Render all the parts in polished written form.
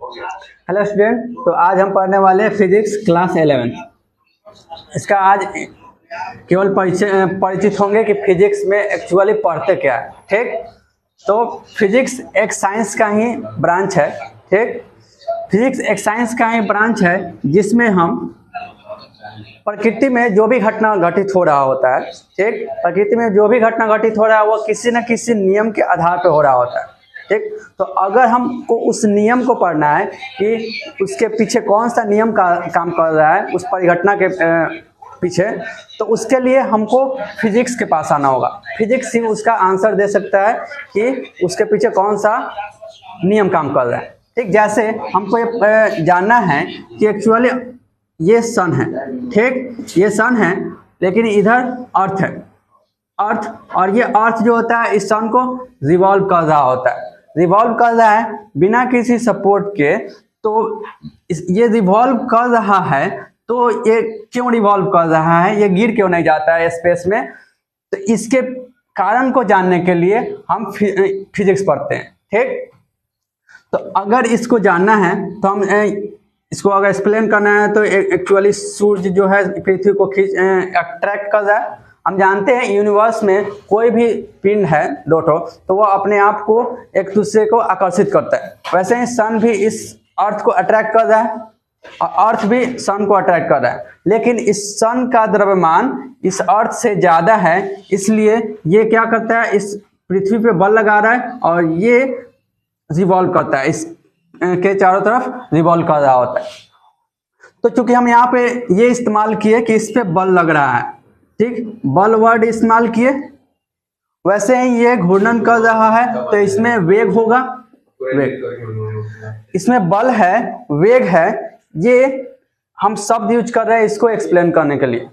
Hello student, तो आज हम पढ़ने वाले हैं फिजिक्स क्लास 11। इसका आज केवल परिचित होंगे कि फिजिक्स में एक्चुअली पढ़ते क्या है। ठीक, तो फिजिक्स एक साइंस का ही ब्रांच है। ठीक, फिजिक्स एक साइंस का ही ब्रांच है जिसमें हम प्रकृति में जो भी घटना घटित हो रहा होता है, ठीक, प्रकृति में जो भी घटना घटित हो रहा है वो किसी न किसी नियम के आधार पर हो रहा होता है। ठीक, तो अगर हमको उस नियम को पढ़ना है कि उसके पीछे कौन सा नियम का काम कर रहा है उस परिघटना के पीछे, तो उसके लिए हमको फिजिक्स के पास आना होगा। फिजिक्स ही उसका आंसर दे सकता है कि उसके पीछे कौन सा नियम काम कर रहा है। ठीक, जैसे हमको ये जानना है कि एक्चुअली ये सन है। ठीक, ये सन है लेकिन इधर अर्थ है, अर्थ, और ये अर्थ जो होता है इस सन को रिवॉल्व कर रहा होता है, रिवॉल्व कर रहा है बिना किसी सपोर्ट के। तो ये रिवॉल्व कर रहा है, तो ये क्यों रिवॉल्व कर रहा है, ये गिर क्यों नहीं जाता है स्पेस में, तो इसके कारण को जानने के लिए हम फिजिक्स पढ़ते हैं। ठीक, तो अगर इसको जानना है तो हम इसको अगर एक्सप्लेन करना है तो एक्चुअली सूर्य जो है पृथ्वी को अट्रैक्ट कर रहा है। हम जानते हैं यूनिवर्स में कोई भी पिंड है दो ठो, तो वो अपने आप को एक दूसरे को आकर्षित करता है। वैसे ही सन भी इस अर्थ को अट्रैक्ट कर रहा है और अर्थ भी सन को अट्रैक्ट कर रहा है, लेकिन इस सन का द्रव्यमान इस अर्थ से ज़्यादा है, इसलिए ये क्या करता है, इस पृथ्वी पे बल लगा रहा है और ये रिवॉल्व करता है, इस के चारों तरफ रिवॉल्व कर रहा होता है। तो चूंकि हम यहाँ पे ये इस्तेमाल किए कि इस पे बल लग रहा है, ठीक, बल वर्ड इस्तेमाल किए, वैसे ही ये घूर्णन कर रहा है तो इसमें वेग होगा, वेग, इसमें बल है, वेग है। ये हम शब्द यूज कर रहे हैं इसको एक्सप्लेन करने के लिए।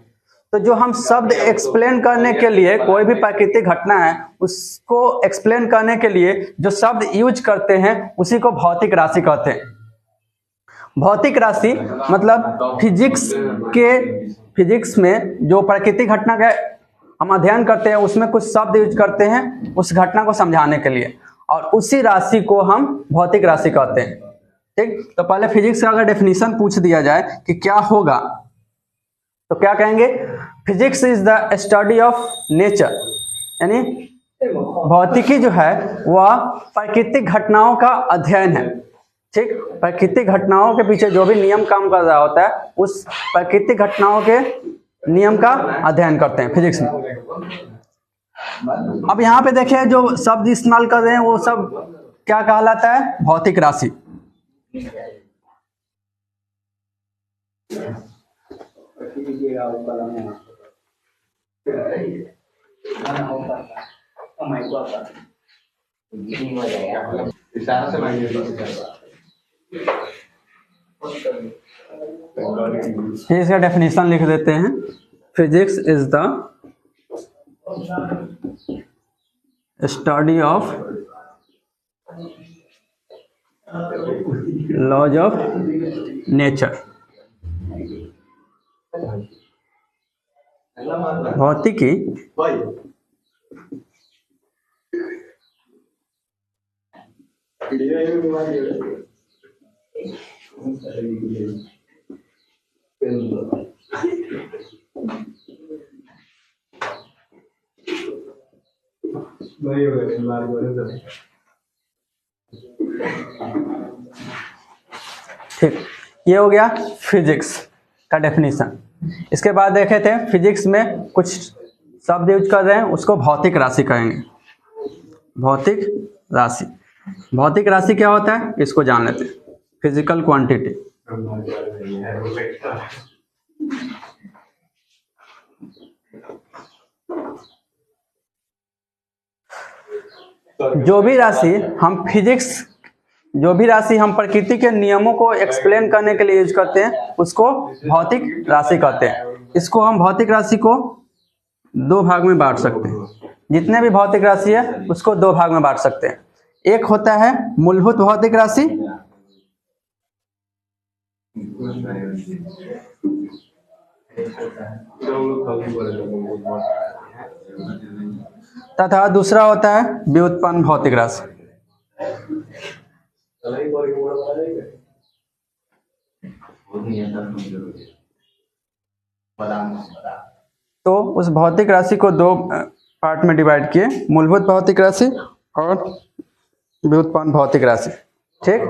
तो जो हम शब्द एक्सप्लेन करने के लिए, कोई भी प्राकृतिक घटना है उसको एक्सप्लेन करने के लिए जो शब्द यूज करते हैं उसी को भौतिक राशि कहते हैं। भौतिक राशि मतलब फिजिक्स में जो प्राकृतिक घटना का हम अध्ययन करते हैं उसमें कुछ शब्द यूज करते हैं उस घटना को समझाने के लिए, और उसी राशि को हम भौतिक राशि कहते हैं। ठीक, तो पहले फिजिक्स का अगर डेफिनेशन पूछ दिया जाए कि क्या होगा तो क्या कहेंगे, physics is the study of nature, यानी भौतिकी जो है वह प्राकृतिक घटनाओं का अध्ययन है। ठीक, प्राकृतिक घटनाओं के पीछे जो भी नियम काम कर रहा होता है उस प्राकृतिक घटनाओं के नियम का अध्ययन करते हैं फिजिक्स में। अब यहाँ पे देखिए जो शब्द इस्तेमाल कर रहे हैं वो सब क्या कहलाता है, भौतिक राशि। इसका डेफिनेशन लिख देते हैं, physics is the study of laws of nature. भौतिकी ठीक, ये हो गया फिजिक्स का डेफिनेशन। इसके बाद देखे थे फिजिक्स में कुछ शब्द यूज कर रहे हैं उसको भौतिक राशि कहेंगे। भौतिक राशि, भौतिक राशि क्या होता है इसको जान लेते हैं, फिजिकल क्वांटिटी। जो भी राशि हम प्रकृति के नियमों को एक्सप्लेन करने के लिए यूज करते हैं उसको भौतिक राशि कहते हैं। इसको हम भौतिक राशि को दो भाग में बांट सकते हैं, जितने भी भौतिक राशि है उसको दो भाग में बांट सकते हैं। एक होता है मूलभूत भौतिक राशि, तथा दूसरा होता है व्युत्पन्न भौतिक राशि। तो उस भौतिक राशि को दो पार्ट में डिवाइड किए, मूलभूत भौतिक राशि और व्युत्पन्न भौतिक राशि। ठीक,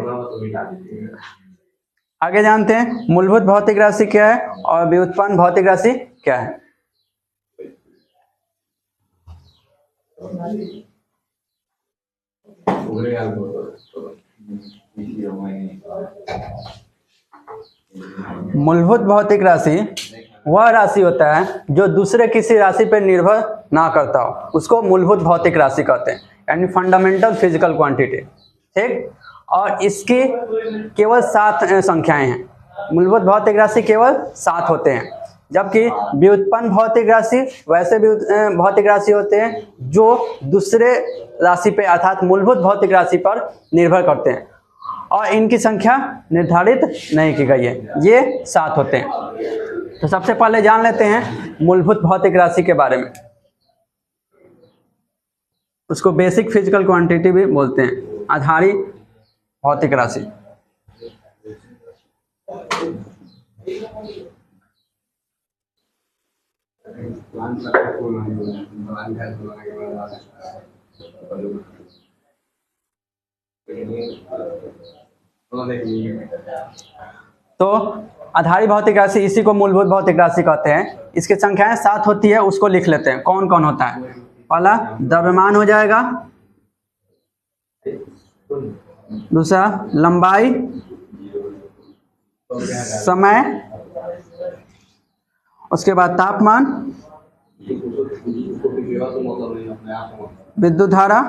आगे जानते हैं मूलभूत भौतिक राशि क्या है और व्युत्पन्न भौतिक राशि क्या है। मूलभूत भौतिक राशि वह राशि होता है जो दूसरे किसी राशि पर निर्भर ना करता हो, उसको मूलभूत भौतिक राशि कहते हैं, यानी फंडामेंटल फिजिकल क्वांटिटी। ठीक, और इसकी केवल 7 संख्याएं हैं। मूलभूत भौतिक राशि केवल 7 होते हैं, जबकि व्युत्पन्न भौतिक राशि वैसे भौतिक राशि होते हैं जो दूसरे राशि पे अर्थात मूलभूत भौतिक राशि पर निर्भर करते हैं और इनकी संख्या निर्धारित नहीं की गई है। ये 7 होते हैं। तो सबसे पहले जान लेते हैं मूलभूत भौतिक राशि के बारे में। उसको बेसिक फिजिकल क्वांटिटी भी बोलते हैं, आधारी भौतिक राशि। तो आधारी भौतिक राशि इसी को मूलभूत भौतिक राशि कहते हैं। इसकी संख्याएं 7 होती है, उसको लिख लेते हैं कौन कौन होता है। पहला द्रव्यमान हो जाएगा, दूसरा लंबाई, समय, उसके बाद तापमान, विद्युत धारा,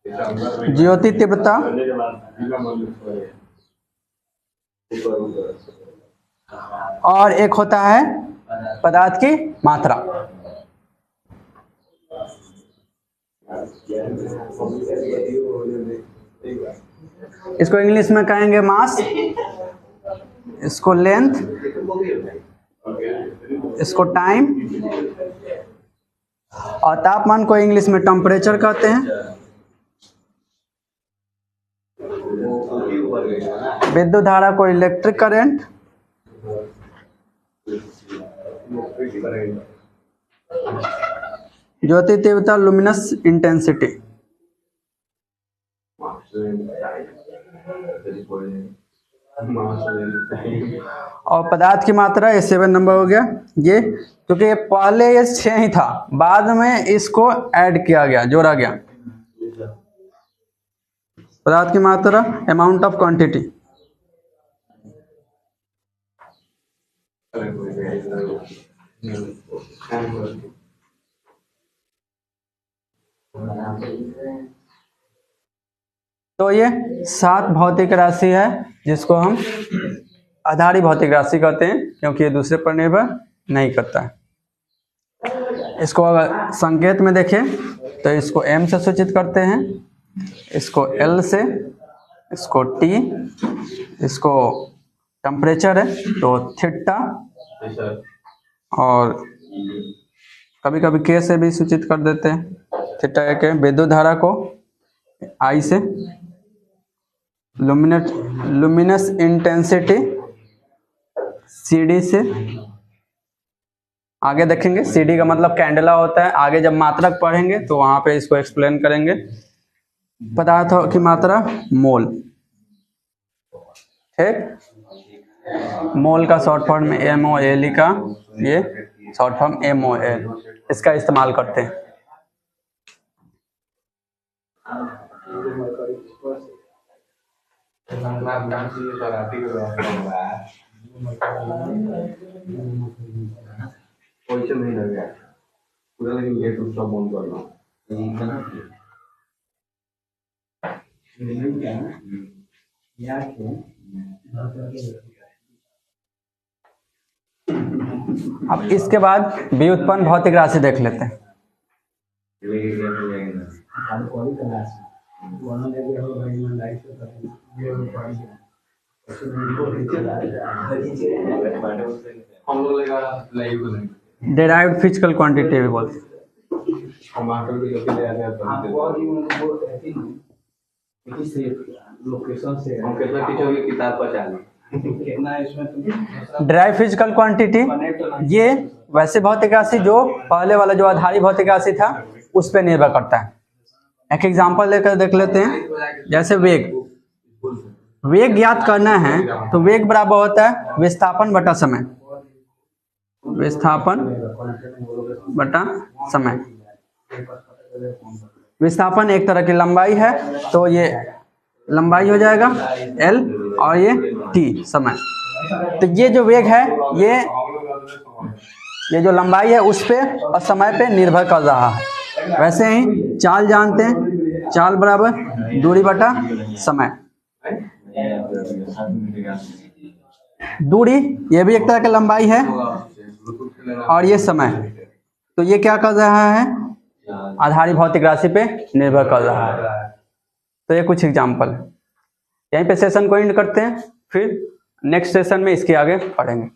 ज्योति तीव्रता और एक होता है पदार्थ की मात्रा। इसको इंग्लिश में कहेंगे मास, इसको लेंथ, इसको टाइम और तापमान को इंग्लिश में टेम्परेचर कहते हैं। विद्युत धारा को इलेक्ट्रिक करंट, ज्योति तीव्रता लुमिनस इंटेंसिटी और पदार्थ की मात्रा ये 7 नंबर हो गया। ये क्योंकि पहले ये 6 ही था, बाद में इसको ऐड किया गया, जोड़ा गया। पदार्थ की मात्रा, अमाउंट ऑफ क्वांटिटी। तो ये 7 भौतिक राशि है जिसको हम आधारी भौतिक राशि कहते हैं, क्योंकि ये दूसरे पर निर्भर नहीं करता है। इसको अगर संकेत में देखें तो इसको m से सूचित करते हैं, इसको L से, इसको T, इसको टेम्परेचर है तो थीटा, और कभी कभी K से भी सूचित कर देते हैं। थीटा के विद्युत धारा को I से, लुमिनस इंटेंसिटी CD से। आगे देखेंगे CD का मतलब कैंडेला होता है, आगे जब मात्रक पढ़ेंगे तो वहां पे इसको एक्सप्लेन करेंगे। पदार्थों की मात्रा मोल। ठीक, मोल का शॉर्ट फॉर्म में MOL का, ये शॉर्ट फॉर्म MOL, इसका इस्तेमाल करते हैं। अब इसके बाद व्युत्पन्न भौतिक राशि देख लेते हैं। डेराइव्ड फिजिकल क्वांटिटी भी बोलते हैं। लोकेशन से हम कितना टीचर की किताब पर चालू कितना इसमें तुम ड्राई फिजिकल क्वांटिटी, ये वैसे भौतिक राशि जो पहले वाला जो आधारी भौतिक राशि था उस पर निर्भर करता है। एक एग्जांपल लेकर देख लेते हैं, जैसे वेग। वेग ज्ञात करना है तो वेग बराबर होता है विस्थापन बटा समय। विस्थापन बटा समय। विस्थापन एक तरह की लंबाई है तो ये लंबाई हो जाएगा L और ये T समय। तो ये जो वेग है ये जो लंबाई है उस पे और समय पे निर्भर कर रहा है। वैसे ही चाल जानते हैं, चाल बराबर दूरी बटा समय। दूरी ये भी एक तरह की लंबाई है और ये समय, तो ये क्या कर रहा है, आधारी भौतिक राशि पे निर्भर कर रहा है। तो ये कुछ एग्जाम्पल है। यहीं पे सेशन को एंड करते हैं, फिर नेक्स्ट सेशन में इसके आगे पढ़ेंगे।